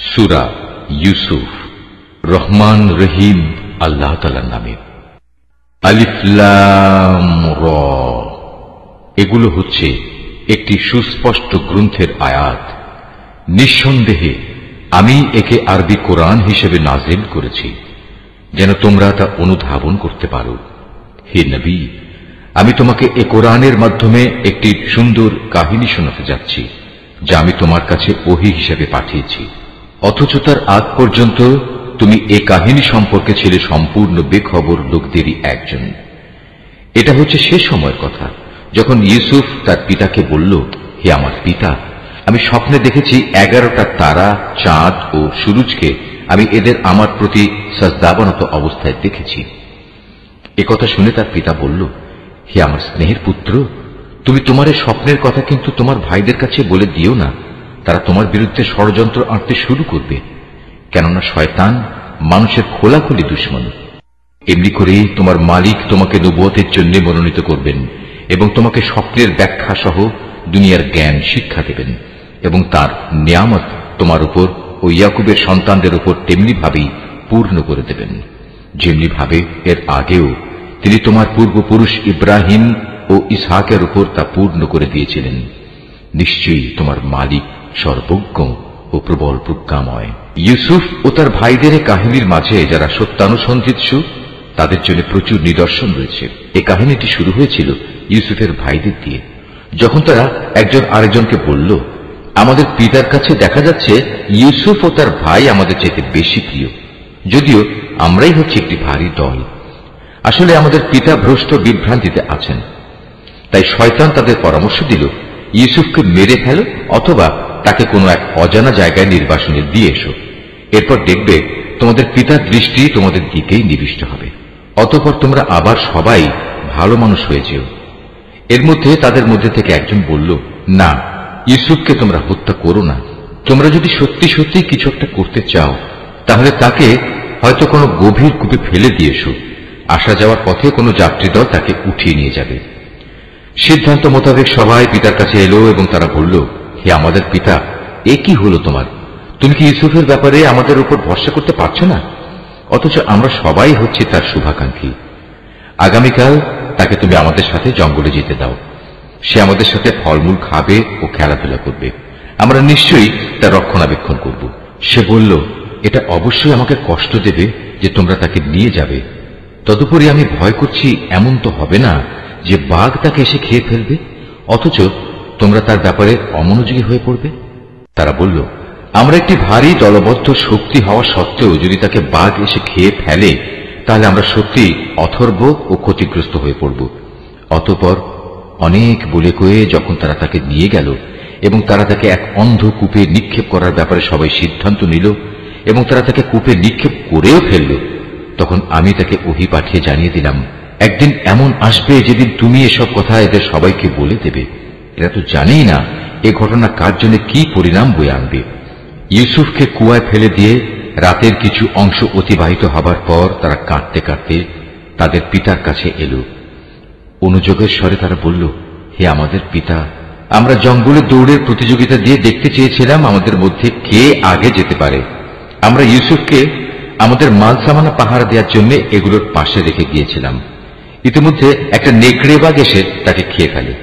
সূরা ইউসুফ। রহমান রহিম আল্লাহ তাআলার নামে। আলিফ লাম র। এগুলো হচ্ছে একটি সুস্পষ্ট গ্রন্থের আয়াত। নিঃসন্দেহে আমি একে আরবি কোরআন হিসেবে নাজিল করেছি যেন তোমরা তা অনুধাবন করতে পারো। হে নবী, আমি তোমাকে এ কোরআনের মাধ্যমে একটি সুন্দর কাহিনী শোনাতে যাচ্ছি যা আমি তোমার কাছে ওহী হিসেবে পাঠিয়েছি, অথচ তার আগ পর্যন্ত তুমি এ কাহিনী সম্পর্কে ছিলে সম্পূর্ণ বেখবর লোকদেরই একজন। এটা হচ্ছে সে সময়ের কথা যখন ইউসুফ তার পিতাকে বলল, হে আমার পিতা, আমি স্বপ্নে দেখেছি 11টা তারা, চাঁদ ও সূরজকে আমি এদের আমার প্রতি সাজদাবনত অবস্থায় দেখেছি। একথা শুনে তার পিতা বলল, হে আমার স্নেহের পুত্র, তুমি তোমার এই স্বপ্নের কথা কিন্তু তোমার ভাইদের কাছে বলে দিও না, তারা তোমার বিরুদ্ধে ষড়যন্ত্র আঁটতে শুরু করবে, কেননা শয়তান মানুষের খোলাখুলি দুশমন। এমনি করে তোমার মালিক তোমাকে নবুয়তের জন্য মনোনীত করবেন এবং তোমাকে স্বপ্নের ব্যাখ্যা সহ দুনিয়ার জ্ঞান শিক্ষা দেবেন এবং তার নিয়ামত তোমার উপর ও ইয়াকুবের সন্তানদের উপর তেমনি ভাবেই পূর্ণ করে দেবেন যেমনি ভাবে এর আগেও তিনি তোমার পূর্বপুরুষ ইব্রাহিম ও ইসহাকের উপর তা পূর্ণ করে দিয়েছিলেন। নিশ্চয়ই তোমার মালিক সর্বজ্ঞ ও প্রবল প্রজ্ঞাময়। ইউসুফ ও তার ভাইদের কাহিনীর মাঝে যারা সত্যানুসন্ধিৎসু তাদের জন্য প্রচুর নিদর্শন রয়েছে। এই কাহিনীটি শুরু হয়েছিল ইউসুফের ভাইদের দিয়ে, যখন তারা একজন আরেকজনকে বলল, আমাদের পিতার কাছে দেখা যাচ্ছে ইউসুফ ও তার ভাই আমাদের চাইতে বেশি প্রিয়, যদিও আমরাই হচ্ছে একটি ভারী দল। আসলে আমাদের পিতা ভ্রষ্ট বিভ্রান্তিতে আছেন। তাই শয়তান তাদের পরামর্শ দিল, ইউসুফকে মেরে ফেলো অথবা তাকে কোনো এক অজানা জায়গায় নির্বাসনে দিয়ে এসো, এরপর দেখবে তোমাদের পিতার দৃষ্টি তোমাদের দিকেই নিবিষ্ট হবে, অতঃপর তোমরা আবার সবাই ভালো মানুষ হয়ে যেও। এর মধ্যে তাদের মধ্যে থেকে একজন বলল, না, ইউসুফকে তোমরা হত্যা করো না। তোমরা যদি সত্যি সত্যি কিছু একটা করতে চাও তাহলে তাকে হয়তো কোনো গভীর কূপে ফেলে দিয়েছো, আসা যাওয়ার পথে কোনো যাত্রীদল তাকে উঠিয়ে নিয়ে যাবে। সিদ্ধান্ত মোতাবেক সবাই পিতার কাছে এলো এবং তারা বলল, হে আমাদের পিতা, এ কি হলো তোমার? তুমি কি ইউসুফের ব্যাপারে আমাদের উপর ভরসা করতে পারছো না? অথচ আমরা সবাই হচ্ছি তার শুভাকাঙ্ক্ষী। আগামীকাল তাকে তুমি আমাদের সাথে জঙ্গলে যেতে দাও, সে আমাদের সাথে ফলমূল খাবে ও খেলাধুলা করবে, আমরা নিশ্চয়ই তার রক্ষণাবেক্ষণ করব। সে বলল, এটা অবশ্যই আমাকে কষ্ট দেবে যে তোমরা তাকে নিয়ে যাবে, তদুপরি আমি ভয় করছি এমন তো হবে না যে বাঘ তাকে এসে খেয়ে ফেলবে, অথচ তোমরা তার ব্যাপারে অমনোযোগী হয়ে পড়বে। তারা বলল, আমরা একটি ভারী দলবদ্ধ শক্তি হওয়া সত্ত্বেও যদি তাকে বাঘ এসে খেয়ে ফেলে তাহলে আমরা সত্যি অথর্ব ও ক্ষতিগ্রস্ত হয়ে পড়ব। অতঃপর অনেক বলে কয়ে যখন তারা তাকে নিয়ে গেল এবং তারা তাকে এক অন্ধ কূপে নিক্ষেপ করার ব্যাপারে সবাই সিদ্ধান্ত নিল এবং তারা তাকে কূপে নিক্ষেপ করেও ফেলল, তখন আমি তাকে ওহী পাঠিয়ে জানিয়ে দিলাম, একদিন এমন আসবে যেদিন তুমি এসব কথা এদের সবাইকে বলে দেবে। এরা তো জানেই না এ ঘটনা কার জন্য কি পরিণাম বয়ে আনবে। ইউসুফকে কুয়ায় ফেলে দিয়ে রাতের কিছু অংশ অতিবাহিত হবার পর তারা কাঁদতে কাঁদতে তাদের পিতার কাছে এলো। অনুযোগের স্বরে তারা বলল, হে আমাদের পিতা, আমরা জঙ্গলে দৌড়ের প্রতিযোগিতা দিয়ে দেখতে চেয়েছিলাম আমাদের মধ্যে কে আগে যেতে পারে। আমরা ইউসুফকে আমাদের মাল সামানা পাহারা দেওয়ার জন্য এগুলোর পাশে রেখে গিয়েছিলাম। ইতিমধ্যে একটা নেকড়ে বাঘ এসে তাকে খেয়ে ফেলে,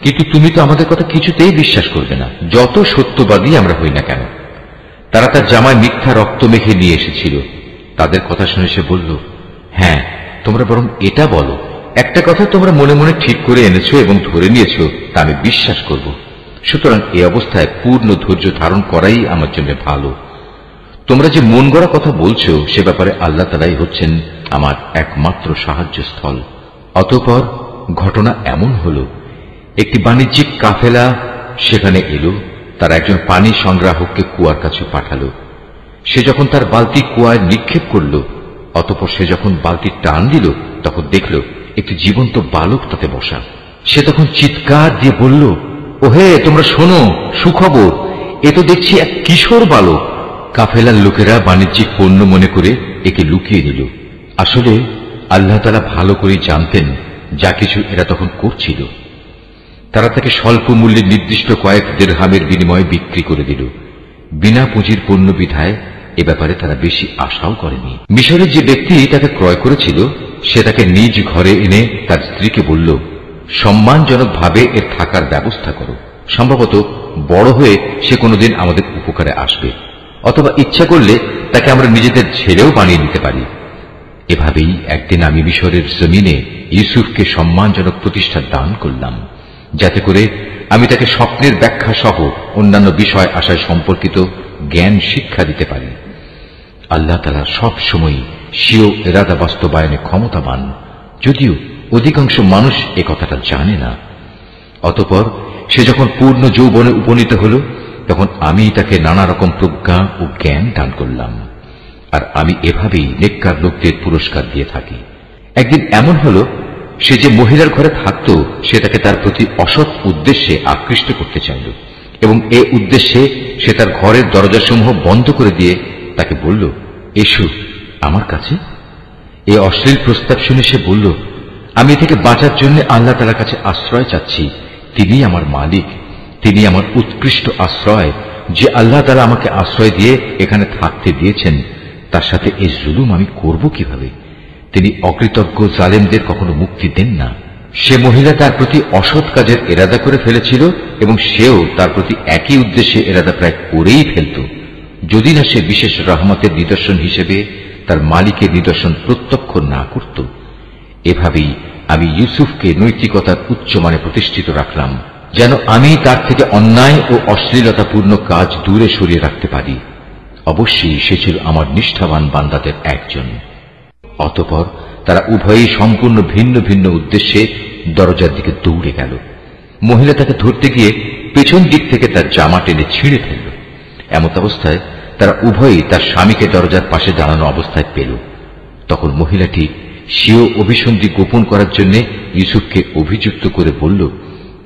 কিন্তু তুমি তো আমাদের কথা কিছুতেই বিশ্বাস করবে না, যত সত্যবাদী আমরা হই না কেন। তারা তার জামায় মিথ্যা রক্ত মেখে নিয়ে এসেছিল। তাদের কথা শুনে সে বলল, হ্যাঁ, তোমরা বরং এটা বলো, একটা কথা তোমরা মনে মনে ঠিক করে এনেছো এবং ধরে নিয়েছো, তা আমি বিশ্বাস করব। সুতরাং এই অবস্থায় পূর্ণ ধৈর্য ধারণ করাই আমার জন্য ভালো। তোমরা যে মন গড়া কথা বলছো সে ব্যাপারে আল্লাহ তাআলাই হচ্ছেন আমার একমাত্র সাহায্যস্থল। অতঃপর ঘটনা এমন হল, একটি বাণিজ্যিক কাফেলা সেখানে এলো। তারা একজন পানি সংগ্রাহককে কুয়ার কাছে পাঠালো। সে যখন তার বালতি কুয়ায় নিক্ষেপ করল, অতঃপর সে যখন বালতি টান দিল তখন দেখল একটি জীবন্ত বালক তাতে বসা। সে তখন চিৎকার দিয়ে বলল, ওহে, তোমরা শোনো, সুখবর, এ তো দেখছি এক কিশোর বালক। কাফেলার লোকেরা বাণিজ্যিক পণ্য মনে করে একে লুকিয়ে নিল। আসলে আল্লাহ তাআলা ভালো করে জানতেন যা কিছু এরা তখন করছিল। তারা তাকে স্বল্প মূল্যে নির্দিষ্ট কয়েক দিরহামের বিনিময়ে বিক্রি করে দিল। বিনা পুঁজির পণ্য বিধায় এ ব্যাপারে তারা বেশি আশাও করেনি। মিশরের যে ব্যক্তি তাকে ক্রয় করেছিল সে তাকে নিজ ঘরে এনে তার স্ত্রীকে বলল, সম্মানজনকভাবে এর থাকার ব্যবস্থা করো, সম্ভবত বড় হয়ে সে কোনোদিন আমাদের উপকারে আসবে, অথবা ইচ্ছা করলে তাকে আমরা নিজেদের ছেলেও বানিয়ে নিতে পারি। এভাবেই একদিন আমি মিশরের জমিনে ইউসুফকে সম্মানজনক প্রতিষ্ঠা দান করলাম, যাতে করে আমি তাকে স্বপ্নের ব্যাখ্যা সহ অন্যান্য বিষয় আশয় সম্পর্কিত জ্ঞান শিক্ষা দিতে পারি। আল্লাহ তাআলা সব সময় স্বীয় ইরাদা বাস্তবায়নে ক্ষমতাবান, যদিও অধিকাংশ মানুষ এ কথাটা জানে না। অতঃপর সে যখন পূর্ণ যৌবনে উপনীত হল, তখন আমি তাকে নানা রকম প্রজ্ঞা ও জ্ঞান দান করলাম, আর আমি এভাবেই নেককার লোকদের পুরস্কার দিয়ে থাকি। একদিন এমন হল, সে যে মহিলার ঘরে থাকত সে তাকে তার প্রতি অসৎ উদ্দেশ্যে আকৃষ্ট করতে চাইল, এবং এ উদ্দেশ্যে সে তার ঘরের দরজাসমূহ বন্ধ করে দিয়ে তাকে বলল, এসো আমার কাছে। এ অশ্লীল প্রস্তাব শুনে সে বলল, আমি থেকে বাঁচার জন্য আল্লাহ তাআলার কাছে আশ্রয় চাচ্ছি। তিনি আমার মালিক, তিনি আমার উৎকৃষ্ট আশ্রয়। যে আল্লাহ তাআলা আমাকে আশ্রয় দিয়ে এখানে থাকতে দিয়েছেন, তার সাথে এই জুলুম আমি করব কিভাবে? তিনি অকৃতজ্ঞ জালেমদের কখনো মুক্তি দেন না। সে মহিলা তার প্রতি অসৎ কাজের এরাদা করে ফেলেছিল, এবং সেও তার প্রতি একই উদ্দেশ্যে এরাদা প্রায় করেই ফেলত, যদি না সে বিশেষ রহমতের নিদর্শন হিসেবে তার মালিকের নিদর্শন প্রত্যক্ষ না করত। এভাবেই আমি ইউসুফকে নৈতিকতার উচ্চমানে প্রতিষ্ঠিত রাখলাম, যেন আমি তার থেকে অন্যায় ও অশ্লীলতাপূর্ণ কাজ দূরে সরিয়ে রাখতে পারি। অবশ্যই সে ছিল আমার নিষ্ঠাবান বান্দাদের একজন। অতঃপর তারা উভয়ই সম্পূর্ণ ভিন্ন ভিন্ন উদ্দেশ্যে দরজার দিকে দৌড়ে গেল। মহিলা তাকে ধরতে গিয়ে পেছন দিক থেকে তার জামা টেনে ছিঁড়ে ফেলল। এমত অবস্থায় তারা উভয়ই তার স্বামীকে দরজার পাশে দাঁড়ানো অবস্থায় পেল। তখন মহিলাটি স্বীয় অভিসন্ধি গোপন করার জন্য ইউসুফকে অভিযুক্ত করে বলল,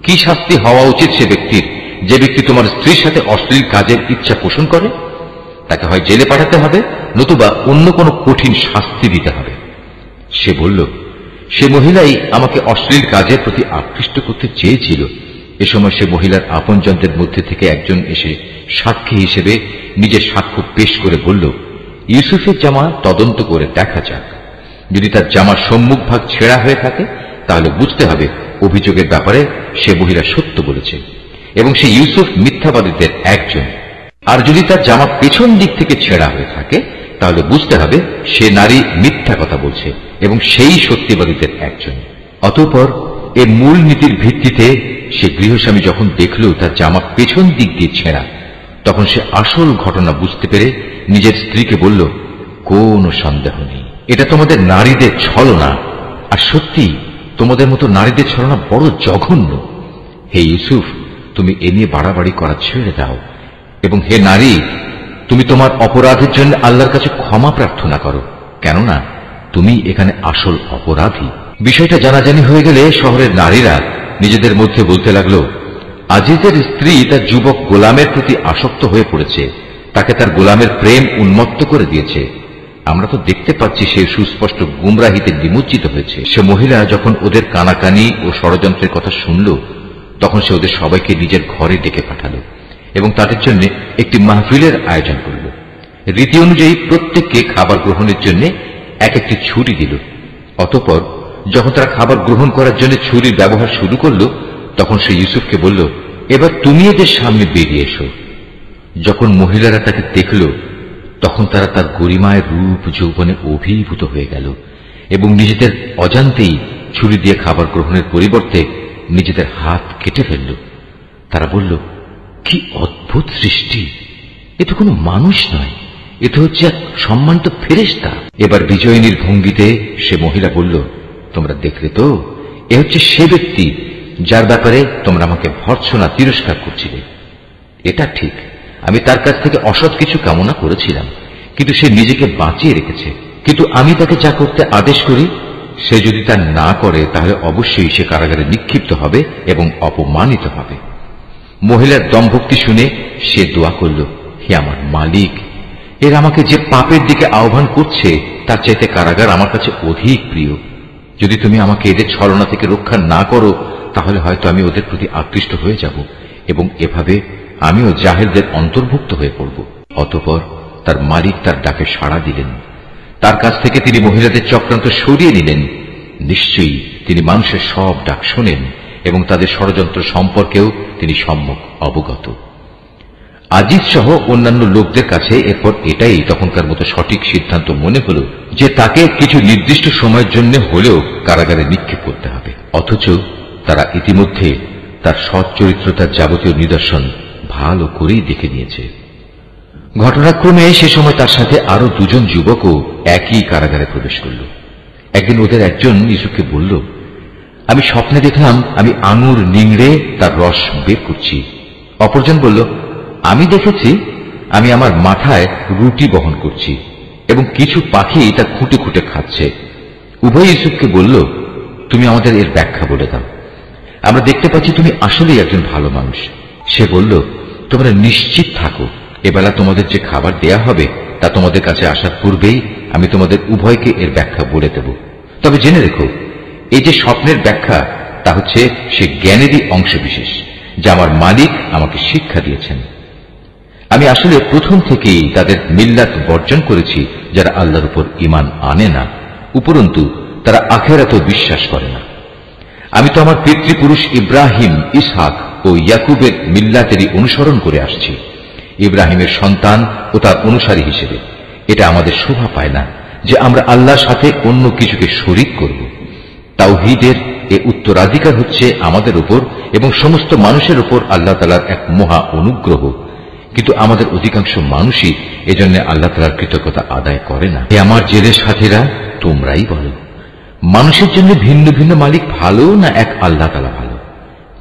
কি শাস্তি হওয়া উচিত সে ব্যক্তির যে ব্যক্তি তোমার স্ত্রীর সাথে অশ্লীল কাজের ইচ্ছা পোষণ করে? তাকে হয় জেলে পাঠাতে হবে, নতুবা অন্য কোনো কঠিন শাস্তি দিতে হবে। সে বলল, সে মহিলাই আমাকে অশ্লীল কাজের প্রতি আকৃষ্ট করতে চেয়েছিল। এ সময় সে মহিলার আপনজনদের মধ্যে থেকে একজন এসে সাক্ষী হিসেবে নিজের সাক্ষ্য পেশ করে বলল, ইউসুফের জামা তদন্ত করে দেখা যাক। যদি তার জামার সম্মুখ ভাগ ছেঁড়া হয়ে থাকে, তাহলে বুঝতে হবে অভিযোগের ব্যাপারে সে মহিলা সত্য বলেছে, এবং সে ইউসুফ মিথ্যাবাদীদের একজন। আর যদি তার জামা পেছন দিক থেকে ছেঁড়া হয়ে থাকে, তাহলে বুঝতে হবে সে নারী মিথ্যা কথা বলছে, এবং সেই সত্যিবাদীদের একজন। অতঃপর এ মূল নীতির ভিত্তিতে সে গৃহস্বামী যখন দেখল তার জামা পেছন দিক দিয়ে ছেঁড়া, তখন সে আসল ঘটনা বুঝতে পেরে নিজের স্ত্রীকে বলল, কোনো সন্দেহ নেই, এটা তোমাদের নারীদের ছলনা, আর সত্যি তোমাদের মতো নারীদের ছলনা বড় জঘন্য। হে ইউসুফ, তুমি এ নিয়ে বাড়াবাড়ি করা ছেড়ে দাও, এবং হে নারী, তুমি তোমার অপরাধের জন্য আল্লাহর কাছে ক্ষমা প্রার্থনা করো, কেননা তুমি এখানে আসল অপরাধী। বিষয়টা জানাজানি হয়ে গেলে শহরের নারীরা নিজেদের মধ্যে বলতে লাগলো, আজিজের স্ত্রী তার যুবক গোলামের প্রতি আসক্ত হয়ে পড়েছে, তাকে তার গোলামের প্রেম উন্মত্ত করে দিয়েছে। আমরা তো দেখতে পাচ্ছি সে সুস্পষ্ট গুমরাহিতে নিমজ্জিত হয়েছে। সে মহিলা যখন ওদের কানাকানি ও ষড়যন্ত্রের কথা শুনল, তখন সে ওদের সবাইকে নিজের ঘরে ডেকে পাঠালো এবং তাদের জন্য একটি মাহফিলের আয়োজন করল। রীতি অনুযায়ী প্রত্যেককে খাবার গ্রহণের জন্য এক একটি ছুরি দিল। অতঃপর যখন তারা খাবার গ্রহণ করার জন্য ছুরির ব্যবহার শুরু করল, তখন সে ইউসুফকে বলল, এবার তুমি এদের সামনে বেরিয়ে এসো। যখন মহিলারা তাকে দেখল, তখন তারা তার গরিমায় রূপ যৌবনে অভিভূত হয়ে গেল এবং নিজেদের অজান্তেই ছুরি দিয়ে খাবার গ্রহণের পরিবর্তে নিজেদের হাত কেটে ফেলল। তারা বলল, কি অদ্ভুত সৃষ্টি, এ তো কোনো মানুষ নয়, এ তো হচ্ছে এক সম্মানিত ফেরেশতা। এবার বিজয়িনীর ভঙ্গিতে সে মহিলা বলল, তোমরা দেখলে তো, এ হচ্ছে সে ব্যক্তি যার ব্যাপারে তোমরা আমাকে ভর্ৎসনা তিরস্কার করছিলে। এটা ঠিক, আমি তার কাছ থেকে অসৎ কিছু কামনা করেছিলাম, কিন্তু সে নিজেকে বাঁচিয়ে রেখেছে। কিন্তু আমি তাকে যা করতে আদেশ করি, সে যদি তা না করে, তাহলে অবশ্যই সে কারাগারে নিক্ষিপ্ত হবে এবং অপমানিত হবে। মহিলার দম্ভক্তি শুনে সে দোয়া করল, হে আমার মালিক, এর আমাকে যে পাপের দিকে আহ্বান করছে তার চাইতে কারাগার আমার কাছে অধিক প্রিয়। যদি তুমি আমাকে এদের ছলনা থেকে রক্ষা না করো, তাহলে হয়তো আমি ওদের প্রতি আকৃষ্ট হয়ে যাব এবং এভাবে আমিও জাহেলদের অন্তর্ভুক্ত হয়ে পড়ব। অতঃপর তার মালিক তার ডাকে সাড়া দিলেন। তার কাছ থেকে তিনি মহিলাদের চক্রান্ত সরিয়ে নিলেন। নিশ্চয়ই তিনি মানুষের সব ডাক শোনেন এবং তাদের ষড়যন্ত্র সম্পর্কেও তিনি সম্যক অবগত। আজিজ সহ অন্যান্য লোকদের কাছে এরপর এটাই তখনকার মতো সঠিক সিদ্ধান্ত মনে হল যে তাকে কিছু নির্দিষ্ট সময়ের জন্য হলেও কারাগারে নিক্ষেপ করতে হবে। অথচ তারা ইতিমধ্যে তার সৎ চরিত্রতার যাবতীয় নিদর্শন ভালো করেই দেখে নিয়েছে। ঘটনাক্রমে সে সময় তার সাথে আরো দুজন যুবকও একই কারাগারে প্রবেশ করল। একদিন ওদের একজন ইউসুফকে বলল, আমি স্বপ্নে দেখলাম আমি আঙুর নিংড়ে তার রস বের করছি। অপরজন বলল, আমি দেখেছি আমি আমার মাথায় রুটি বহন করছি এবং কিছু পাখি তা খুঁটে খুঁটে খাচ্ছে। উভয় ইউসুফকে বলল, তুমি আমাদের এর ব্যাখ্যা বলে দাও। আমরা দেখতে পাচ্ছি তুমি আসলেই একজন ভালো মানুষ। সে বলল, তোমরা নিশ্চিত থাকো, এবেলা তোমাদের যে খাবার দেয়া হবে তা তোমাদের কাছে আসার পূর্বেই আমি তোমাদের উভয়কে এর ব্যাখ্যা বলে দেব। তবে জেনে রেখো, এই যে স্বপ্নের ব্যাখ্যা তা হচ্ছে সে জ্ঞানেরই অংশবিশেষ যা আমার মালিক আমাকে শিক্ষা দিয়েছেন। আমি আসলে প্রথম থেকেই তাদের মিল্লাত বর্জন করেছি যারা আল্লাহর উপর ঈমান আনে না, উপরন্তু তারা আখিরাতেও বিশ্বাস করে না। আমি তো আমার পিতৃপুরুষ ইব্রাহিম, ইসহাক ও ইয়াকুবের মিল্লাতেরই অনুসরণ করে আসছি। ইব্রাহিমের সন্তান ও তার অনুসারী হিসেবে এটা আমাদের শোভা পায় না যে আমরা আল্লাহর সাথে অন্য কিছুকে শরীক করব। তাওহীদের এ উত্তরাধিকার হচ্ছে আমাদের উপর এবং সমস্ত মানুষের উপর আল্লাহ তাআলার এক মহা অনুগ্রহ, কিন্তু আমাদের অধিকাংশ মানুষই এজন্য আল্লাহ তাআলার কৃতজ্ঞতা আদায় করে না। হে আমার জেলের সাথীরা, তোমরাই বলো, মানুষের জন্য ভিন্ন ভিন্ন মালিক ভালো না এক আল্লাহ তাআলা ভালো,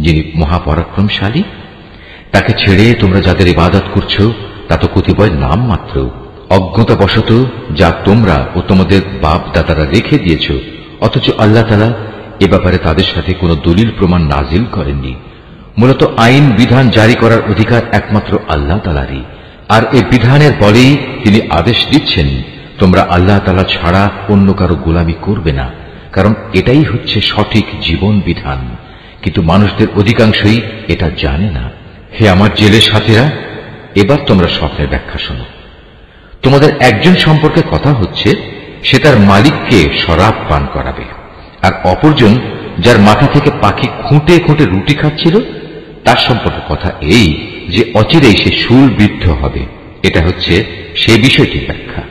যিনি মহাপরাক্রমশালী? তাকে ছেড়ে তোমরা যাদের ইবাদত করছো তা তো কতিপয় নাম মাত্র, অজ্ঞতাবশত যা তোমরা ও তোমাদের বাপ দাদারা রেখে দিয়েছ, অথচ আল্লাহ তাআলা এ ব্যাপারে তাদের সাথে কোনো দলিল প্রমাণ নাজিল করেননি। মূলত আইন বিধান জারি করার অধিকার একমাত্র আল্লাহ তাআলারই, আর এই বিধানের বলেই তিনি আদেশ দিচ্ছেন, তোমরা আল্লাহ তাআলা ছাড়া অন্য কারো গোলামি করবে না, কারণ এটাই হচ্ছে সঠিক জীবন বিধান। কিন্তু মানুষদের অধিকাংশই এটা জানে না। হে আমার জেলের সাথীরা, এবার তোমরা স্বপ্নের ব্যাখ্যা শোনো। তোমাদের একজন সম্পর্কে কথা হচ্ছে সে তার মালিককে শরাব পান করাবে, আর অপরজন যার মাথা থেকে পাখি খুঁটে খুঁটে রুটি খাচ্ছিল তার সম্পর্কে কথা এই যে অচিরেই সে শূলবিদ্ধ হবে। এটা হচ্ছে সে বিষয়টির ব্যাখ্যা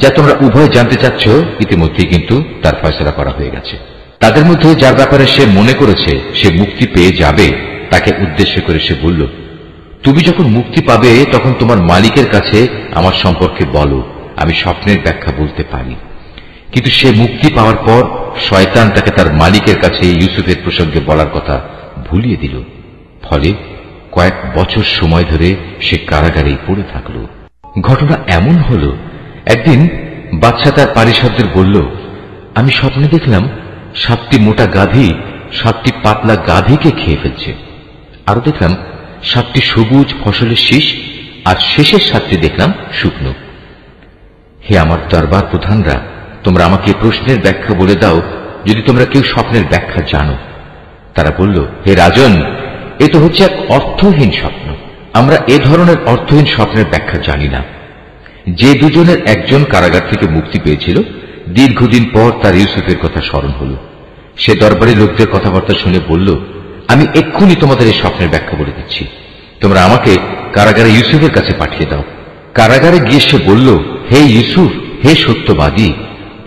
যা তোমরা উভয় জানতে চাচ্ছ। ইতিমধ্যেই কিন্তু তার ফয়সালা করা হয়ে গেছে। তাদের মধ্যে যার ব্যাপারে সে মনে করেছে সে মুক্তি পেয়ে যাবে, তাকে উদ্দেশ্য করে সে বলল, তুমি যখন মুক্তি পাবে তখন তোমার মালিকের কাছে আমার সম্পর্কে বলো, আমি স্বপ্নের ব্যাখ্যা বলতে পারি। কিন্তু সে মুক্তি পাওয়ার পর শয়তান তাকে তার মালিকের কাছে ইউসুফের প্রসঙ্গে বলার কথা ভুলিয়ে দিল। ফলে কয়েক বছর সময় ধরে সে কারাগারেই পড়ে থাকল। ঘটনা এমন হল, একদিন বাদশা তার পারিষদদের বলল, আমি স্বপ্নে দেখলাম 7টি মোটা গাভী 7টি পাতলা গাভীকে খেয়ে ফেলছে। আরো দেখলাম 7টি সবুজ ফসলের শীষ, আর শেষের 7টি দেখলাম শুকনো। হে আমার দরবার প্রধানরা, তোমরা আমাকে প্রশ্নের ব্যাখ্যা বলে দাও যদি তোমরা কেউ স্বপ্নের ব্যাখ্যা জানো। তারা বলল, হে রাজন, এ তো হচ্ছে এক অর্থহীন স্বপ্ন। আমরা এ ধরনের অর্থহীন স্বপ্নের ব্যাখ্যা জানি না। যে দুজনের একজন কারাগার থেকে মুক্তি পেয়েছিল, দীর্ঘদিন পর তার ইউসুফের কথা স্মরণ হল। সে দরবারি লোকদের কথাবার্তা শুনে বলল, আমি এক্ষুনি তোমাদের এই স্বপ্নের ব্যাখ্যা বলে দিচ্ছি, তোমরা আমাকে কারাগারে ইউসুফের কাছে পাঠিয়ে দাও। কারাগারে গিয়ে সে বলল, হে ইউসুফ, হে সত্যবাদী,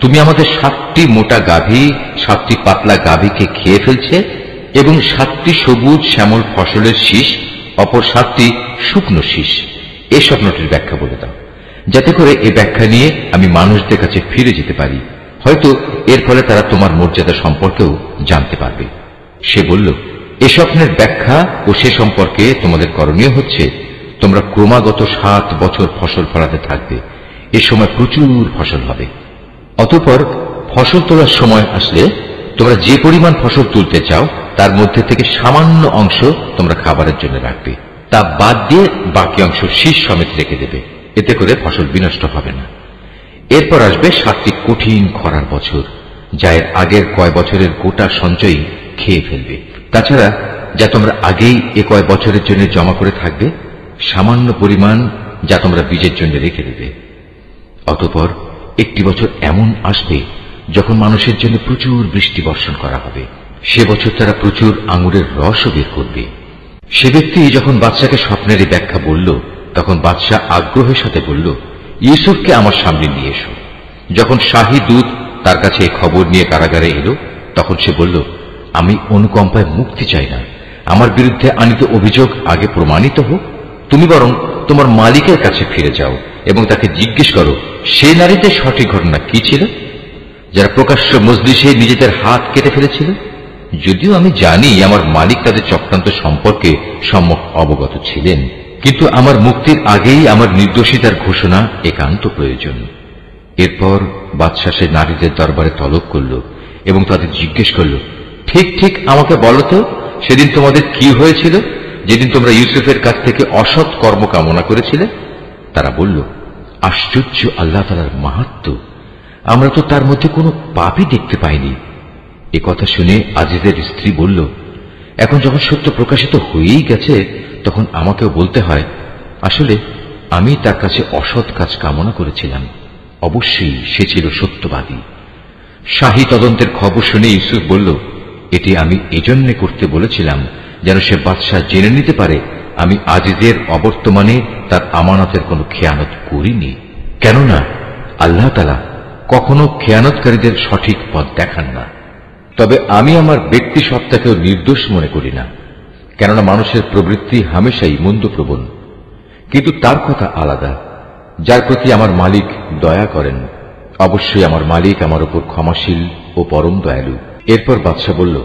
তুমি আমাদের 7টি মোটা গাভী 7টি পাতলা গাভীকে খেয়ে ফেলছে এবং 7টি সবুজ শ্যামল ফসলের শীষ, অপর 7টি শুকনো শীষ। এই স্বপ্নটির ব্যাখ্যা বলে দাও, যাতে করে এই ব্যাখ্যা নিয়ে আমি মানুষদের কাছে ফিরে যেতে পারি। হয়তো এর ফলে তারা তোমার মর্যাদা সম্পর্কেও জানতে পারবে। সে বলল, এ স্বপ্নের ব্যাখ্যা ও সে সম্পর্কে তোমাদের করণীয় হচ্ছে, তোমরা ক্রমাগত 7 বছর ফসল ফলাতে থাকবে। এ সময় প্রচুর ফসল হবে। অতঃপর ফসল তোলার সময় আসলে তোমরা যে পরিমাণ ফসল তুলতে চাও তার মধ্যে থেকে সামান্য অংশ তোমরা খাবারের জন্য রাখবে, তা বাদ দিয়ে বাকি অংশ শীষ সমেত রেখে দেবে। এতে করে ফসল বিনষ্ট হবে না। এরপর আসবে 7টি কঠিন খরার বছর, যা এর আগের কয় বছরের গোটা সঞ্চয় খেয়ে ফেলবে। তাছাড়া যা তোমরা আগেই এ কয় বছরের জন্য জমা করে থাকবে, সামান্য পরিমাণ যা তোমরা বীজের জন্য রেখে দেবে। অতঃপর একটি বছর এমন আসবে যখন মানুষের জন্য প্রচুর বৃষ্টি বর্ষণ করা হবে। সে বছর তারা প্রচুর আঙুরের রসও বের করবে। সে ব্যক্তি যখন বাদশাকে স্বপ্নের এই ব্যাখ্যা বলল, তখন বাদশাহ আগ্রহের সাথে বলল, ইউসুফকে আমার সামনে নিয়ে এসো। যখন শাহী দূত তার কাছে এই খবর নিয়ে কারাগারে এলো, তখন সে বলল, আমি অনুকম্পায় মুক্তি চাই না। আমার বিরুদ্ধে আনিত অভিযোগ আগে প্রমাণিত হোক। তুমি বরং তোমার মালিকের কাছে ফিরে যাও এবং তাকে জিজ্ঞেস করো সে নারীতে সঠিক ঘটনা কি ছিল, যারা প্রকাশ্য মজলিসে নিজেদের হাত কেটে ফেলেছিল। যদিও আমি জানি আমার মালিক তাদের চক্রান্ত সম্পর্কে সম্যক অবগত ছিলেন, কিন্তু আমার মুক্তির আগেই আমার নির্দোষিতার ঘোষণা একান্ত প্রয়োজন। এরপর বাদশাহ সে নারীদের দরবারে তলব করল এবং তাদের জিজ্ঞেস করল, ঠিক ঠিক আমাকে বলো তো, সেদিন তোমাদের কি হয়েছিল, যেদিন তোমরা ইউসুফের কাছ থেকে অসৎ কর্ম কামনা করেছিলে? তারা বলল, আশ্চর্য আল্লাহ তাআলার মাহাত্ম্য, আমরা তো তার মধ্যে কোনো পাপই দেখতে পাইনি। এ কথা শুনে আজিজের স্ত্রী বলল, এখন যখন সত্য প্রকাশিত হয়েই গেছে, তখন আমাকেও বলতে হয়, আসলে আমি তার কাছে অসৎ কাজ কামনা করেছিলাম। অবশ্যই সে ছিল সত্যবাদী। শাহী তদন্তের খবর শুনে ইউসুফ বলল, এটি আমি এজন্য করতে বলেছিলাম যেন সে বাদশাহ জেনে নিতে পারে আমি আজিজের অবর্তমানে তার আমানতের কোনো খেয়ানত করিনি। কেননা আল্লাহ তাআলা কখনো খেয়ানতকারীদের সঠিক পথ দেখান না। তবে আমি আমার ব্যক্তি সত্তাকেও নির্দোষ মনে করি না, কেননা মানুষের প্রবৃত্তি হামেশাই মন্দপ্রবণ। কিন্তু তার কথা আলাদা, যার প্রতি আমার মালিক দয়া করেন। অবশ্যই আমার মালিক আমার উপর ক্ষমাশীল ও পরম দয়ালু। এরপর বাদশাহ বলল,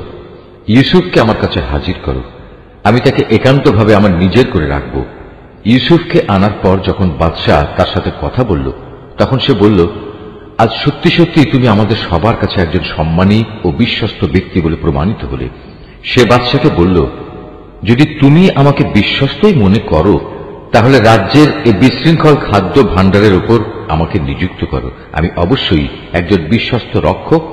ইউসুফকে আমার কাছে হাজির করো, আমি তাকে একান্তভাবে আমার নিজের করে রাখব। ইউসুফকে আনার পর যখন বাদশাহ তার সাথে কথা বলল, তখন সে বলল, আজ সত্যি সত্যি তুমি আমাদের সবার কাছে একজন সম্মানী ও বিশ্বস্ত ব্যক্তি বলে প্রমাণিত হলে। সে বাদশাকে বলল, যদি তুমি আমাকে বিশ্বস্তই মনে করো, তাহলে রাজ্যের এই বিশৃঙ্খল খাদ্য ভাণ্ডারের উপর আমাকে নিযুক্ত করো। আমি অবশ্যই একজন বিশ্বস্ত রক্ষক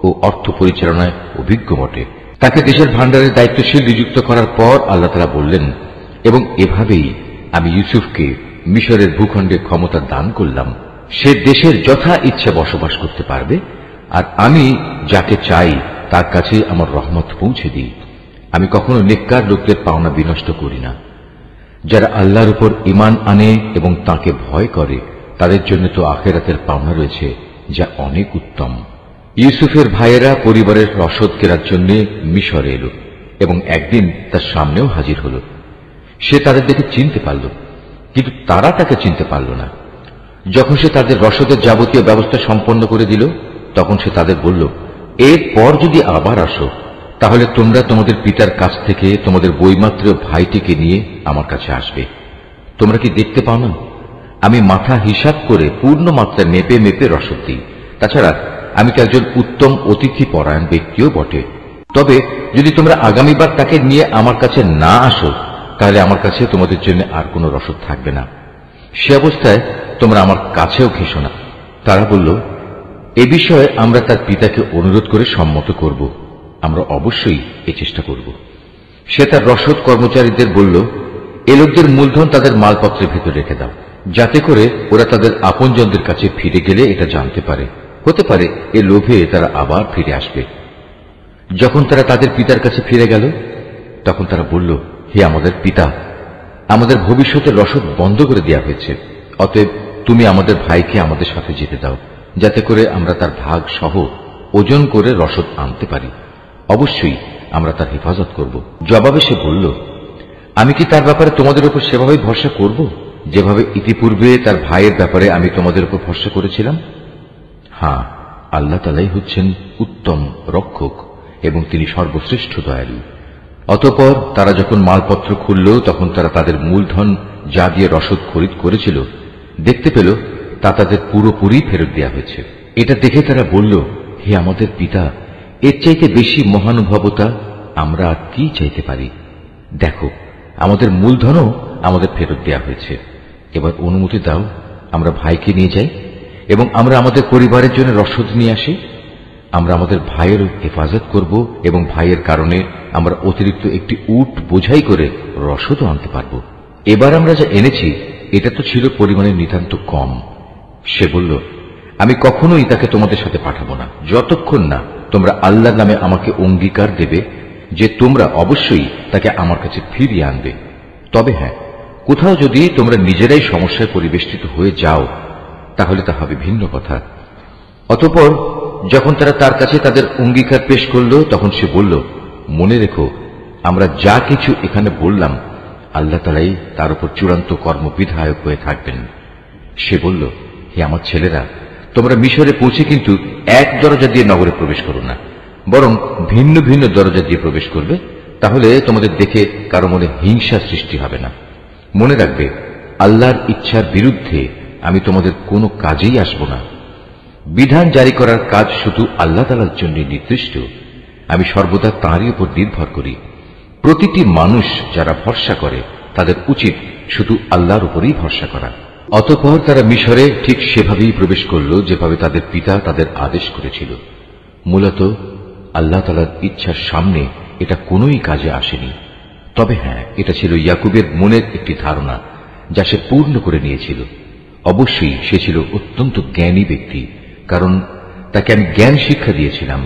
ও অর্থ পরিচালনায় অভিজ্ঞ বটে। তাকে দেশের ভাণ্ডারের দায়িত্বশীল নিযুক্ত করার পর আল্লাহ তাআলা বললেন, এবং এভাবেই আমি ইউসুফকে মিশরের ভূখণ্ডে ক্ষমতা দান করলাম। সে দেশের যথা ইচ্ছা বসবাস করতে পারবে, আর আমি যাকে চাই তার কাছে আমার রহমত পৌঁছে দিই। আমি কখনো নেককার লোকদের পাওনা বিনষ্ট করি না। যারা আল্লাহর উপর ঈমান আনে এবং তাকে ভয় করে, তাদের জন্য তো আখিরাতের পাওনা রয়েছে, যা অনেক উত্তম। ইউসুফের ভাইয়েরা পরিবারের রসদ কেনার জন্য মিশরে এলো এবং একদিন তার সামনেও হাজির হল। সে তাদের দেখে চিনতে পারল, কিন্তু তারা তাকে চিনতে পারল না। যখন সে তাদের রসদের যাবতীয় ব্যবস্থা সম্পন্ন করে দিল, তখন সে তাদের বলল, এরপর যদি আবার আসো, তাহলে তোমরা তোমাদের পিতার কাছ থেকে তোমাদের বৈমাত্রীয় ভাইটিকে নিয়ে আমার কাছে আসবে। তোমরা কি দেখতে পাও না, আমি মাথা হিসাব করে পূর্ণ মাত্রায় মেপে মেপে রসদ দিই। তাছাড়া আমি তো একজন উত্তম অতিথি পরায়ণ ব্যক্তিও বটে। তবে যদি তোমরা আগামীবার তাকে নিয়ে আমার কাছে না আসো, তাহলে আমার কাছে তোমাদের জন্য আর কোনো রসদ থাকবে না। সে অবস্থায় তোমরা আমার কাছেও ঘেঁষো না। তারা বলল, এ বিষয়ে আমরা তার পিতাকে অনুরোধ করে সম্মত করব। আমরা অবশ্যই এ চেষ্টা করব। সে তার রসদ কর্মচারীদের বলল, এ লোকদের মূলধন তাদের মালপত্রের ভেতর রেখে দাও, যাতে করে ওরা তাদের আপনজনদের কাছে ফিরে গেলে এটা জানতে পারে। হতে পারে এ লোভে তারা আবার ফিরে আসবে। যখন তারা তাদের পিতার কাছে ফিরে গেল, তখন তারা বলল, হে আমাদের পিতা, আমাদের ভবিষ্যতের রসদ বন্ধ করে দেওয়া হয়েছে। অতএব তুমি আমাদের ভাইকে আমাদের সাথে যেতে দাও, যাতে করে আমরা তার ভাগ সহ ওজন করে রসদ আনতে পারি। অবশ্যই আমরা তার হেফাজত করব। জবাবে সে বলল, আমি কি তার ব্যাপারে তোমাদের উপর সেভাবেই ভরসা করব, যেভাবে ইতিপূর্বে তার ভাইয়ের ব্যাপারে আমি তোমাদের উপর ভরসা করেছিলাম? হ্যাঁ, আল্লাহ তাআলাই হচ্ছেন উত্তম রক্ষক এবং তিনি সর্বশ্রেষ্ঠ দয়ালু। অতঃপর তারা যখন মালপত্র খুলল, তখন তারা তাদের মূলধন যা দিয়ে রসদ খরিদ করেছিল দেখতে পেল তা তাদের পুরোপুরি ফেরত দেওয়া হয়েছে। এটা দেখে তারা বলল, হে আমাদের পিতা, এর চাইতে বেশি মহানুভবতা আমরা আর কি চাইতে পারি? দেখো, আমাদের মূলধনও আমাদের ফেরত দেওয়া হয়েছে। এবার অনুমতি দাও আমরা ভাইকে নিয়ে যাই এবং আমরা আমাদের পরিবারের জন্য রসদ নিয়ে আসি। আমরা আমাদের ভাইয়ের হেফাজত করব এবং ভাইয়ের কারণে আমরা অতিরিক্ত একটি উট বোঝাই করে রসদও আনতে পারব। এবার আমরা যা এনেছি এটা তো ছিল পরিমাণে নিতান্ত কম। সে বলল, আমি কখনোই তাকে তোমাদের সাথে পাঠাবো না, যতক্ষণ না তোমরা আল্লাহর নামে আমাকে অঙ্গীকার দেবে যে তোমরা অবশ্যই তাকে আমার কাছে ফিরিয়ে আনবে। তবে হ্যাঁ, কোথাও যদি তোমরা নিজেরাই সমস্যায় পরিবেষ্টিত হয়ে যাও তাহলে তা হবে ভিন্ন কথা। অতঃপর যখন তারা তার কাছে তাদের অঙ্গীকার পেশ করল তখন সে বলল, মনে রেখো, আমরা যা কিছু এখানে বললাম আল্লাহ তাআলাই তার উপর চূড়ান্ত কর্মবিধায়ক হয়ে থাকবেন। সে বলল, হে আমার ছেলেরা, তোমরা মিশরে পৌঁছে কিন্তু এক দরজা দিয়ে নগরে প্রবেশ করো না, বরং ভিন্ন ভিন্ন দরজা দিয়ে প্রবেশ করবে, তাহলে তোমাদের দেখে কারো মনে হিংসার সৃষ্টি হবে না। মনে রাখবে, আল্লাহর ইচ্ছার বিরুদ্ধে আমি তোমাদের কোনো কাজেই আসব না। বিধান জারি করার কাজ শুধু আল্লাহ তাআলার জন্য নির্দিষ্ট। আমি সর্বদা তাঁরই উপর নির্ভর করি। প্রতিটি মানুষ যারা ভরসা করে তাদের উচিত শুধু আল্লাহর উপরেই ভরসা করা। অতঃপর তারা মিশরে ঠিক সেভাবেই প্রবেশ করল যেভাবে তাদের পিতা তাদের আদেশ করেছিল। মূলত আল্লাহ তাআলার ইচ্ছার সামনে এটা কোনোই কাজে আসেনি। তবে হ্যাঁ, এটা ছিল ইয়াকুবের মনের একটি ধারণা যা সে পূর্ণ করে নিয়েছিল। অবশ্যই সে ছিল অত্যন্ত জ্ঞানী ব্যক্তি, কারণ তাকে আমি জ্ঞান শিক্ষা দিয়েছিলাম,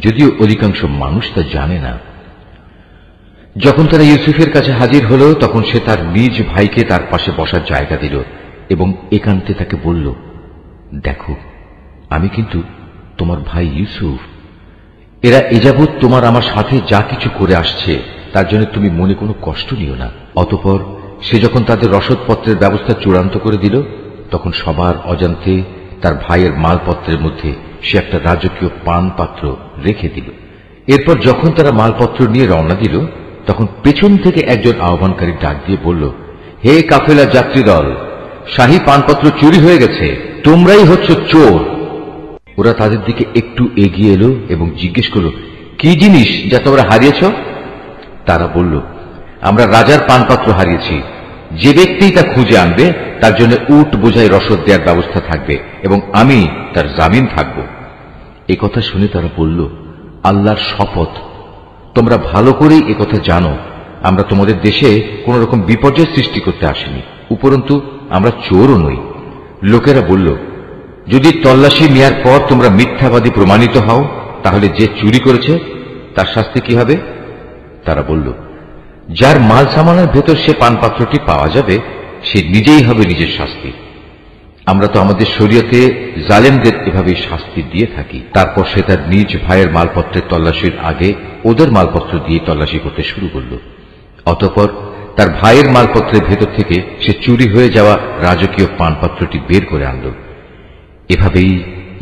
যদিও অধিকাংশ মানুষ তা জানে না। যখন তারা ইউসুফের কাছে হাজির হল তখন সে তার নিজ ভাইকে তার পাশে বসার জায়গা দিল এবং একান্তে তাকে বলল, দেখো, আমি কিন্তু তোমার ভাই ইউসুফ। এরা এযাবৎ তোমার আমার সাথে যা কিছু করে আসছে তার জন্য তুমি মনে কোনো কষ্ট নিও না। অতঃপর সে যখন তাদের রসদপত্রের ব্যবস্থা চূড়ান্ত করে দিল তখন সবার অজান্তে তার ভাইয়ের মালপত্রের মধ্যে সে একটা রাজকীয় পান পাত্র রেখে দিল। এরপর যখন তারা মালপত্র নিয়ে রওনা দিল তখন পেছন থেকে একজন আহ্বানকারী ডাক দিয়ে বলল, হে কাফেলা যাত্রী দল, শাহী পানপত্র চুরি হয়ে গেছে, তোমরাই হচ্ছ চোর। ওরা তাদের দিকে একটু এগিয়ে এলো এবং জিজ্ঞেস করল, কি জিনিস যা তোমরা হারিয়েছ? তারা বলল, আমরা রাজার পানপাত্র হারিয়েছি। যে ব্যক্তি তা খুঁজে আনবে তার জন্য উট বোঝাই রসদ দেওয়ার ব্যবস্থা থাকবে এবং আমি তার জামিন থাকব। একথা শুনে তারা বলল, আল্লাহর শপথ, তোমরা ভালো করেই একথা জানো আমরা তোমাদের দেশে কোন রকম বিপর্যয় সৃষ্টি করতে আসিনি, উপরন্তু আমরা চোরও নই। লোকেরা বলল, যদি তল্লাশি নেয়ার পর তোমরা মিথ্যাবাদী প্রমাণিত হও তাহলে যে চুরি করেছে তার শাস্তি কি হবে? তারা বলল, যার মাল সামানের ভেতর সে পানপাত্রটি পাওয়া যাবে সে নিজেই হবে নিজের শাস্তি। আমরা তো আমাদের শরীয়তে জালেমদের এভাবেই শাস্তি দিয়ে থাকি। তারপর সে তার নিজ ভাইয়ের মালপত্রের তল্লাশির আগে ওদের মালপত্র দিয়ে তল্লাশি করতে শুরু করল। অতঃপর তার ভাইয়ের মালপত্রের ভেতর থেকে সে চুরি হয়ে যাওয়া রাজকীয় পানপাত্রটি বের করে আনল। এভাবেই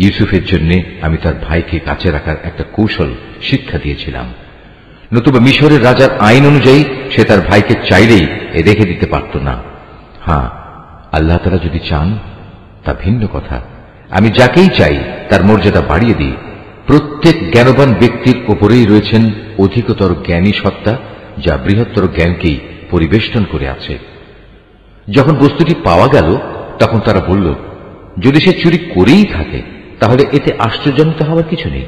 ইউসুফের জন্য আমি তার ভাইকে কাছে রাখার একটা কৌশল শিক্ষা দিয়েছিলাম। নতুবা মিশরের রাজার আইন অনুযায়ী সে তার ভাইকে চাইলেই রেখে দিতে পারত না। হ্যাঁ, আল্লাহ তাআলা যদি চান তা ভিন্ন কথা। আমি যাকেই চাই তার মর্যাদা বাড়িয়ে দিই। প্রত্যেক জ্ঞানবান ব্যক্তির ওপরেই রয়েছেন অধিকতর জ্ঞানী সত্তা যা বৃহত্তর জ্ঞানকেই পরিবেষ্টন করে আছে। যখন বস্তুটি পাওয়া গেল তখন তারা বলল, যদি সে চুরি করেই থাকে তাহলে এতে আশ্চর্যজনক হওয়ার কিছু নেই।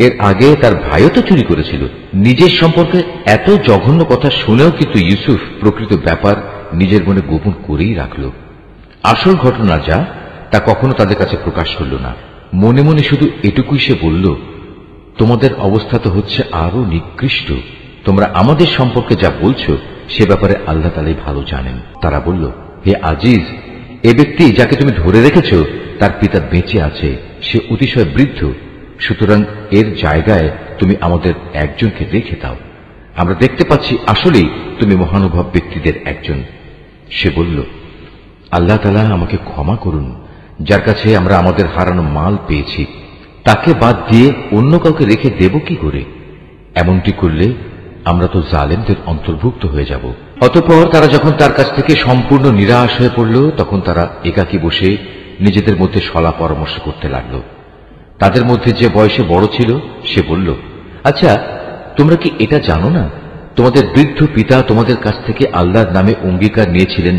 এর আগে তার ভাইও তো চুরি করেছিল। নিজের সম্পর্কে এত জঘন্য কথা শুনেও কিন্তু ইউসুফ প্রকৃত ব্যাপার নিজের মনে গোপন করেই রাখল। আসল ঘটনা যা তা কখনো তাদের কাছে প্রকাশ করল না। মনে মনে শুধু এটুকুই সে বলল, তোমাদের অবস্থা তো হচ্ছে আরো নিকৃষ্ট। তোমরা আমাদের সম্পর্কে যা বলছো সে ব্যাপারে আল্লাহ তাআলাই ভালো জানেন। তারা বলল, হে আজিজ, এ ব্যক্তি যাকে তুমি ধরে রেখেছ তার পিতা বেঁচে আছে, সে অতিশয় বৃদ্ধ, সুতরাং এর জায়গায় তুমি আমাদের একজনকে রেখে দাও। আমরা দেখতে পাচ্ছি আসলেই তুমি মহানুভব ব্যক্তিদের একজন। সে বলল, আল্লাহ তাআলা আমাকে ক্ষমা করুন, যার কাছে আমরা আমাদের হারানো মাল পেয়েছি তাকে বাদ দিয়ে অন্য কাউকে রেখে দেব কি করে? এমনটি করলে আমরা তো জালেমদের অন্তর্ভুক্ত হয়ে যাব। অতঃপর তারা যখন তার কাছ থেকে সম্পূর্ণ নিরাশ হয়ে পড়ল তখন তারা একাকী বসে নিজেদের মধ্যে সলা পরামর্শ করতে লাগল। তাদের মধ্যে যে বয়সে বড় ছিল সে বলল, আচ্ছা, তোমরা কি এটা জানো না তোমাদের বৃদ্ধ পিতা তোমাদের কাছ থেকে আল্লাহর নামে অঙ্গীকার নিয়েছিলেন?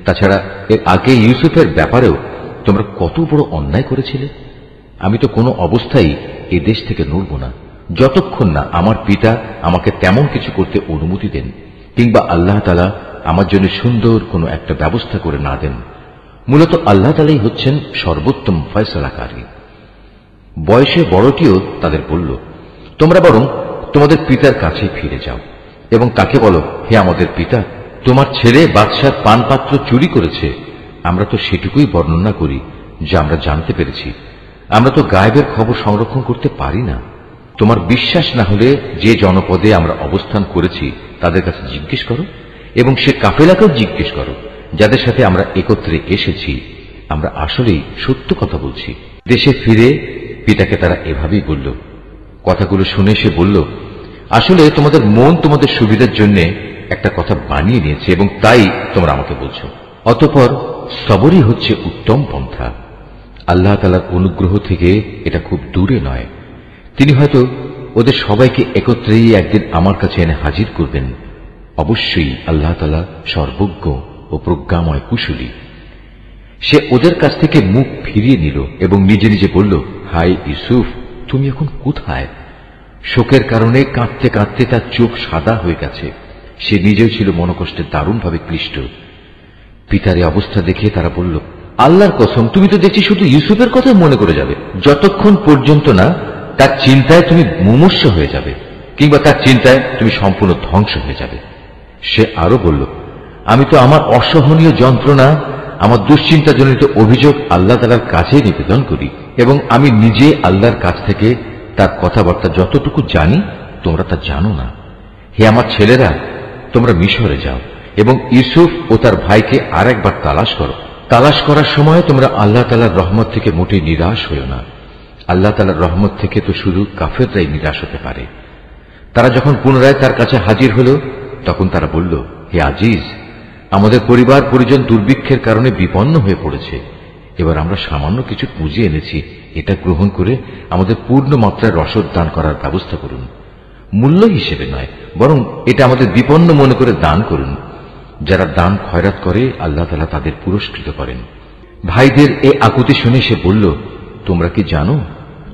তাছাড়া এর আগে ইউসুফের ব্যাপারেও তোমরা কত বড় অন্যায় করেছিলে। আমি তো কোনো অবস্থায় এ দেশ থেকে নড়ব না যতক্ষণ না আমার পিতা আমাকে তেমন কিছু করতে অনুমতি দেন, কিংবা আল্লাহ তাআলা আমার জন্য সুন্দর কোনো একটা ব্যবস্থা করে না দেন। মূলত আল্লাহ তাআলাই হচ্ছেন সর্বোত্তম ফয়সালাকারী। বয়সে বড়টিও তাদের বলল, তোমরা বরং তোমাদের পিতার কাছে ফিরে যাও এবং তাকে বলো, হে আমাদের পিতা, তোমার ছেলে বাদশার পানপাত্র চুরি করেছে। আমরা তো সেটুকুই বর্ণনা করি যা আমরা জানতে পেরেছি। আমরা তো গায়েবের খবর সংরক্ষণ করতে পারি না। তোমার বিশ্বাস না হলে যে জনপদে আমরা অবস্থান করেছি তাদের কাছে জিজ্ঞেস করো, এবং সে কাফেলাকেও জিজ্ঞেস করো যাদের সাথে আমরা একত্রে এসেছি। আমরা আসলেই সত্য কথা বলছি। দেশে ফিরে পিতাকে তারা এভাবেই বলল। কথাগুলো শুনে সে বলল, আসলে তোমাদের মন তোমাদের সুবিধার জন্য একটা কথা বানিয়ে নিয়েছে এবং তাই তোমরা আমাকে বলছো। অতঃপর সবরই হচ্ছে উত্তম পন্থা। আল্লাহ তাআলার অনুগ্রহ থেকে এটা খুব দূরে নয়। তিনি হয়তো ওদের সবাইকে একত্রেই একদিন আমার কাছে এনে হাজির করবেন। অবশ্যই আল্লাহ তাআলা সর্বজ্ঞ ও প্রজ্ঞাময় কুশলী। সে ওদের কাছ থেকে মুখ ফিরিয়ে নিল এবং নিজে নিজে বলল, হাই ইউসুফ, তুমি এখন কোথায়? শোকের কারণে কাঁদতে কাঁদতে তার চোখ সাদা হয়ে গেছে। সে নিজেও ছিল মনোকষ্টে দারুণভাবে ক্লিষ্ট। পিতার এই অবস্থা দেখে তারা বলল, আল্লাহর কসম, তুমি তো দেখছি শুধু ইউসুফের কথা মনে করে যাবে, যতক্ষণ পর্যন্ত না তার চিন্তায় তুমি মুমূর্ষ হয়ে যাবে, কিংবা তার চিন্তায় তুমি সম্পূর্ণ ধ্বংস হয়ে যাবে। সে আরো বলল, আমি তো আমার অসহনীয় যন্ত্রণা, আমার দুশ্চিন্তাজনিত অভিযোগ আল্লাহ তাআলার কাছে নিবেদন করি, এবং আমি নিজে আল্লাহর কাছ থেকে তার কথাবার্তা যতটুকু জানি তোমরা তা জানো না। হে আমার ছেলেরা, তোমরা মিশরে যাও এবং ইউসুফ ও তার ভাইকে আর একবার তালাশ করো। তালাশ করার সময় তোমরা আল্লাহ তাআলার রহমত থেকে মোটেই নিরাশ হইও না। আল্লাহ তাআলার রহমত থেকে তো শুধু কাফেররাই নিরাশ হতে পারে। তারা যখন পুনরায় তার কাছে হাজির হল, তখন তারা বলল, হে আজিজ, আমাদের পরিবার পরিজন দুর্ভিক্ষের কারণে বিপন্ন হয়ে পড়েছে। এবার আমরা সামান্য কিছু পুঁজি এনেছি, এটা গ্রহণ করে আমাদের পূর্ণ মাত্রায় রসদ দান করার ব্যবস্থা করুন। মূল্য হিসেবে নয়, বরং এটা আমাদের বিপন্ন মনে করে দান করুন। যারা দান খয়রাত করে আল্লাহ তাআলা তাদের পুরস্কৃত করেন। ভাইদের এ আকুতি শুনে সে বলল, তোমরা কি জানো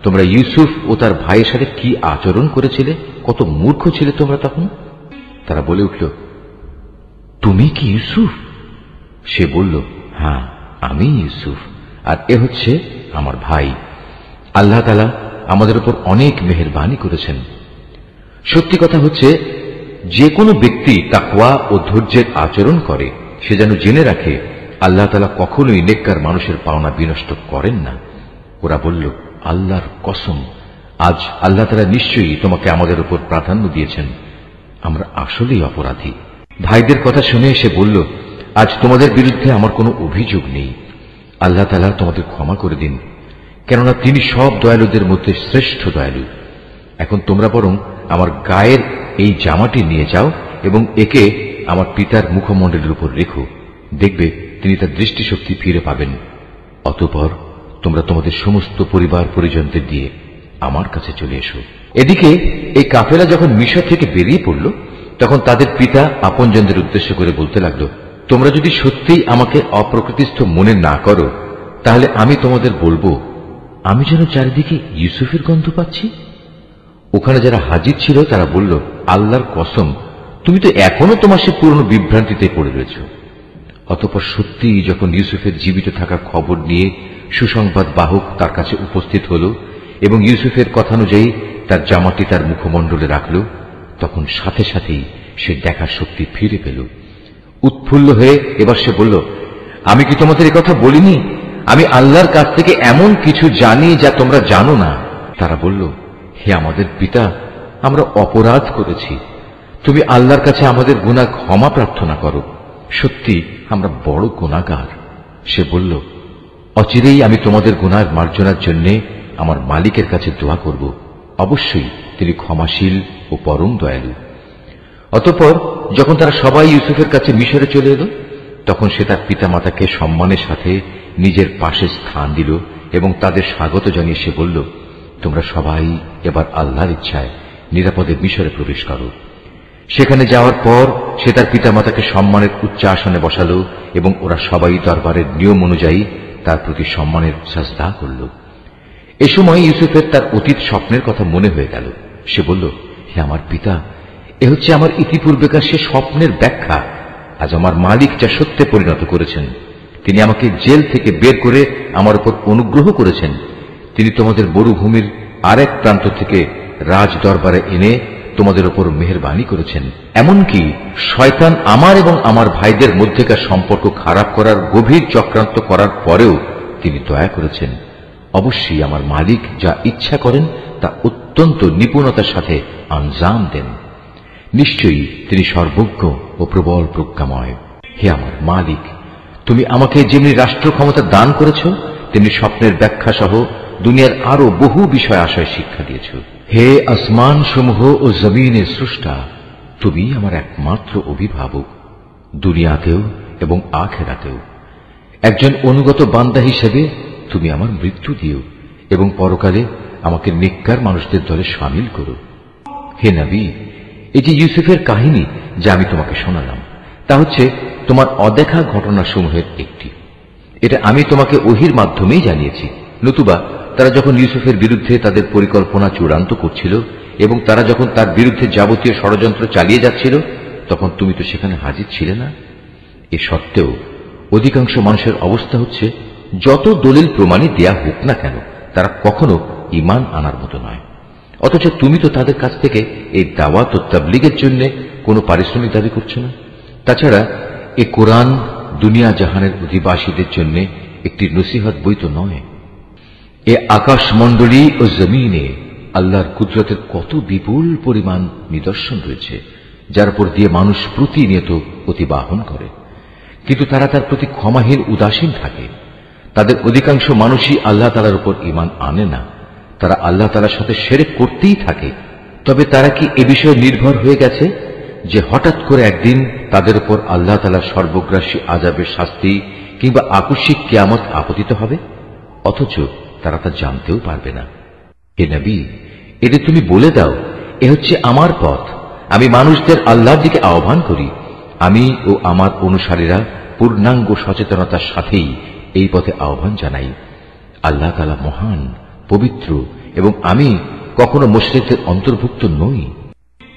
তোমরা ইউসুফ ও তার ভাইয়ের সাথে কি আচরণ করেছিলে? কত মূর্খ ছিলে তোমরা তখন। তারা বলে উঠল, তুমি কি ইউসুফ? সে বলল, হ্যাঁ, আমি ইউসুফ, আর এ হচ্ছে আমার ভাই। আল্লাহ তাআলা আমাদের উপর অনেক মেহেরবানি করেছেন। সত্যি কথা হচ্ছে, যে কোনো ব্যক্তি তাকওয়া ও ধৈর্যের আচরণ করে সে যেন জেনে রাখে আল্লাহ তাআলা কখনোই নেককার মানুষের পাওনা বিনষ্ট করেন না। ওরা বলল, আল্লাহর কসম, আজ আল্লাহ তাআলা নিশ্চয়ই তোমাকে আমাদের উপর প্রাধান্য দিয়েছেন। আমরা আসলেই অপরাধী। ভাইদের কথা শুনে সে বলল, আজ তোমাদের বিরুদ্ধে আমার কোনো অভিযোগ নেই। আল্লাহ তাআলা তোমাদের ক্ষমা করে দিন, কেননা তিনি সব দয়ালুদের মধ্যে শ্রেষ্ঠ দয়ালু। এখন তোমরা বরং আমার গায়ের এই জামাটি নিয়ে যাও এবং একে আমার পিতার মুখমণ্ডলের উপর রেখো। দেখবে তিনি তার দৃষ্টিশক্তি ফিরে পাবেন। অতঃপর তোমরা তোমাদের সমস্ত পরিবার পরিজনদের দিয়ে আমার কাছে চলে এসো। এদিকে এই কাফেলা যখন মিশর থেকে বেরিয়ে পড়ল, তখন তাদের পিতা আপনজনদের উদ্দেশ্য করে বলতে লাগলো, তোমরা যদি সত্যিই আমাকে অপ্রকৃতিস্থ মনে না করো, তাহলে আমি তোমাদের বলবো, আমি যেন চারিদিকে ইউসুফের গন্ধ পাচ্ছি। ওখানে যারা হাজির ছিল তারা বলল, আল্লাহর কসম, তুমি তো এখনো তোমার সে পুরনো বিভ্রান্তিতে পড়ে রয়েছ। অতঃপর সত্যিই যখন ইউসুফের জীবিত থাকার খবর নিয়ে সুসংবাদ বাহক তার কাছে উপস্থিত হল এবং ইউসুফের কথানুযায়ী তার জামাটি তার মুখমণ্ডলে রাখল, তখন সাথে সাথেই সে দেখার শক্তি ফিরে পেল। উৎফুল্ল হয়ে এবার সে বলল, আমি কি তোমাদের কথা বলিনি? আমি আল্লাহর কাছ থেকে এমন কিছু জানি যা তোমরা জানো না। তারা বলল, হে আমাদের পিতা, আমরা অপরাধ করেছি। তুমি আল্লাহর কাছে আমাদের গুনাহ ক্ষমা প্রার্থনা করো। সত্যি আমরা বড় গুনাহগার। সে বলল, অচিরেই আমি তোমাদের গুনাহের মার্জনার জন্য আমার মালিকের কাছে দোয়া করব। অবশ্যই তিনি ক্ষমাশীল ও পরম দয়ালু। অতঃপর যখন তারা সবাই ইউসুফের কাছে মিশরে চলে এলো, তখন সে তার পিতামাতাকে সম্মানের সাথে নিজের পাশে স্থান দিল এবং তাদের স্বাগত জানিয়ে সে বলল, তোমরা সবাই এবার আল্লাহর ইচ্ছায় নিরাপদে মিশরে প্রবেশ করো। সেখানে যাওয়ার পর সে তার পিতামাতাকে সম্মানের উচ্চ আসনে বসালো এবং ওরা সবাই দরবারের নিয়ম অনুযায়ী তার প্রতি সম্মানের সাজদা করল। এ সময় ইউসুফের তার অতীত স্বপ্নের কথা মনে হয়ে গেল। সে বলল, হে আমার পিতা, এ হচ্ছে আমার ইতিপূর্বেকার সে স্বপ্নের ব্যাখ্যা। আজ আমার মালিক যা সত্যে পরিণত করেছেন। তিনি আমাকে জেল থেকে বের করে আমার উপর অনুগ্রহ করেছেন। তিনি তোমাদের মরুভূমির আরেক প্রান্ত থেকে রাজ দরবারে এনে তোমাদের উপর মেহেরবানি করেছেন। এমনকি শয়তান আমার এবং আমার ভাইদের মধ্যেকার সম্পর্ক খারাপ করার গভীর চক্রান্ত করার পরেও তিনি দয়া করেছেন। অবশ্যই আমার মালিক যা ইচ্ছা করেন তা অত্যন্ত নিপুণতার সাথে আঞ্জাম দেন। নিশ্চয়ই তিনি সর্বজ্ঞ ও প্রবল প্রজ্ঞাময়। হে আমার মালিক, তুমি আমাকে যেমনি রাষ্ট্র ক্ষমতা দান করেছ, তেমনি স্বপ্নের ব্যাখ্যা সহ দুনিয়ার আরো বহু বিষয় আশয় শিক্ষা দিয়েছ। হে আসমান সমূহ ও জমিনের স্রষ্টা, তুমি আমার একমাত্র অভিভাবক, দুনিয়াতেও এবং আখিরাতেও। একজন অনুগত বান্দা হিসেবে তুমি আমার মৃত্যু দিও এবং পরকালে আমাকে নেককার মানুষদের দলে শামিল করো। হে নবী, এই যে ইউসুফের কাহিনী যা আমি তোমাকে শোনালাম, তা হচ্ছে তোমার অদেখা ঘটনাসমূহের একটি। এটা আমি তোমাকে ওহির মাধ্যমেই জানিয়েছি। নতুবা তারা যখন ইউসুফের বিরুদ্ধে তাদের পরিকল্পনা চূড়ান্ত করছিল এবং তারা যখন তার বিরুদ্ধে যাবতীয় ষড়যন্ত্র চালিয়ে যাচ্ছিল, তখন তুমি তো সেখানে হাজির ছিলে না। এ সত্ত্বেও অধিকাংশ মানুষের অবস্থা হচ্ছে, যত দলিল প্রমাণই দেয়া হোক না কেন, তারা কখনো ঈমান আনার মতো নয়। অথচ তুমি তো তাদের কাছ থেকে এই দাওয়াত ও তাবলীগের জন্য কোনো পারিশ্রমিক দাবি করছো না। তাছাড়া এ কোরআন দুনিয়া জাহানের অধিবাসীদের জন্য একটি নসিহত বই তো নয়। এ আকাশমণ্ডলী ও জমিনে আল্লাহর কুদরতের কত বিপুল পরিমাণ নিদর্শন রয়েছে, যার উপর দিয়ে মানুষ প্রতিনিয়ত অতিবাহন করে, কিন্তু তারা তার প্রতি ক্ষমাহীন উদাসীন থাকে। তাদের অধিকাংশ মানুষই আল্লাহ তাআলার উপর ঈমান আনে না। তারা আল্লাহ তাআলার সাথে শিরক করতেই থাকে। তবে তারা কি এ বিষয়ে নির্ভর হয়ে গেছে যে হঠাৎ করে একদিন তাদের উপর আল্লাহ তাআলার সর্বগ্রাসী আযাবের শাস্তি কিংবা আকস্মিক কিয়ামত আপতিত হবে? অথচ তারা তা জানতেও পারবে না। হে নবী, এদের তুমি বলে দাও, এ হচ্ছে আমার পথ। আমি মানুষদের আল্লাহর দিকে আহ্বান করি। আমি ও আমার অনুসারীরা পূর্ণাঙ্গ সচেতনতার সাথেই এই পথে আহ্বান জানাই। আল্লাহ তাআলা মহান, পবিত্র এবং আমি কখনো মুশরিকদের অন্তর্ভুক্ত নই।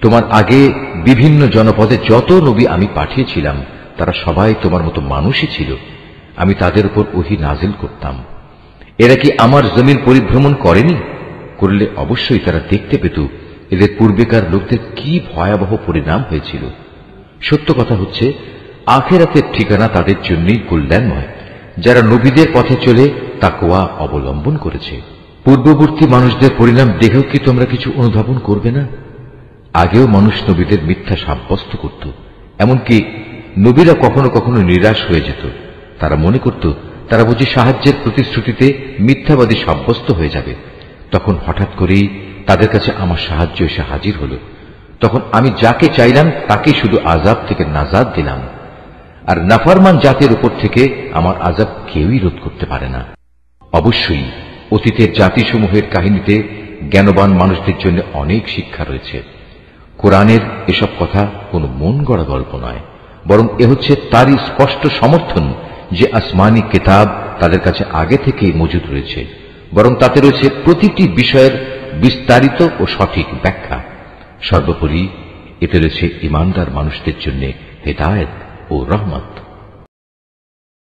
তোমার আগে বিভিন্ন জনপদে যত নবী আমি পাঠিয়েছিলাম, তারা সবাই তোমার মতো মানুষই ছিল। আমি তাদের উপর ওহী নাজিল করতাম। এরা কি আমার জমিন পরিভ্রমণ করেনি? করলে অবশ্যই তারা দেখতে পেত এদের পূর্বেকার লোকদের কি ভয়াবহ পরিণাম হয়েছিল। সত্য কথা হচ্ছে, আখিরাতের ঠিকানা তাদের জন্যই কল্যাণময়, যারা নবীদের পথে চলে তাকওয়া অবলম্বন করেছে। পূর্ববর্তী মানুষদের পরিণাম দেখেও কি তোমরা কিছু অনুধাবন করবে না? আগেও মানুষ নবীদের মিথ্যা সাব্যস্ত করত। এমনকি নবীরা কখনো কখনো নিরাশ হয়ে যেত। তারা মনে করত তারা বুঝি সাহায্যের প্রতিশ্রুতিতে মিথ্যাবাদী সাব্যস্ত হয়ে যাবে। তখন হঠাৎ করেই তাদের কাছে আমার সাহায্য এসে হাজির হল। তখন আমি যাকে চাইলাম তাকে শুধু আযাব থেকে নাজাত দিলাম। আর নাফরমান জাতির উপর থেকে আমার আযাব কেউই রোধ করতে পারে না। অবশ্যই অতীতের জাতিসমূহের কাহিনীতে জ্ঞানবান মানুষদের জন্য অনেক শিক্ষা রয়েছে। কোরআনের এসব কথা কোনো মন গড়া গল্প নয়, বরং এ হচ্ছে তারই স্পষ্ট সমর্থন যে আসমানি কিতাব তাদের কাছে আগে থেকেই মজুদ রয়েছে, বরং তাতে রয়েছে প্রতিটি বিষয়ের বিস্তারিত ও সঠিক ব্যাখ্যা। সর্বোপরি এতে রয়েছে ঈমানদার মানুষদের জন্য হেদায়েত ও রহমত।